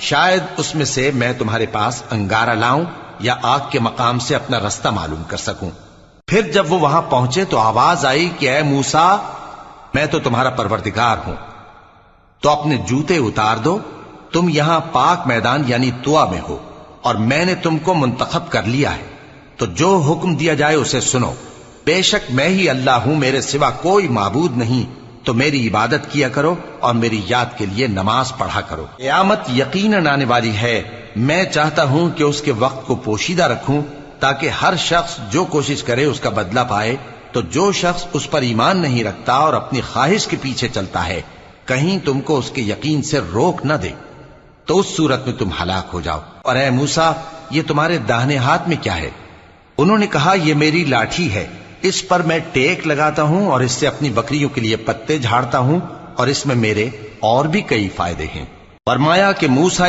شاید اس میں سے میں تمہارے پاس انگارہ لاؤں یا آگ کے مقام سے اپنا رستہ معلوم کر سکوں۔ پھر جب وہ وہاں پہنچے تو آواز آئی کہ اے موسیٰ، میں تو تمہارا پروردگار ہوں، تو اپنے جوتے اتار دو، تم یہاں پاک میدان یعنی طوا میں ہو، اور میں نے تم کو منتخب کر لیا ہے، تو جو حکم دیا جائے اسے سنو۔ بے شک میں ہی اللہ ہوں، میرے سوا کوئی معبود نہیں، تو میری عبادت کیا کرو اور میری یاد کے لیے نماز پڑھا کرو۔ قیامت یقیناً آنے والی ہے، میں چاہتا ہوں کہ اس کے وقت کو پوشیدہ رکھوں تاکہ ہر شخص جو کوشش کرے اس کا بدلہ پائے، تو جو شخص اس پر ایمان نہیں رکھتا اور اپنی خواہش کے پیچھے چلتا ہے کہیں تم کو اس کے یقین سے روک نہ دے، تو اس صورت میں تم ہلاک ہو جاؤ۔ اور اے موسیٰ، یہ تمہارے داہنے ہاتھ میں کیا ہے؟ انہوں نے کہا یہ میری لاٹھی ہے، اس پر میں ٹیک لگاتا ہوں اور اس سے اپنی بکریوں کے لیے پتے جھاڑتا ہوں، اور اس میں میرے اور بھی کئی فائدے ہیں۔ فرمایا کہ موسیٰ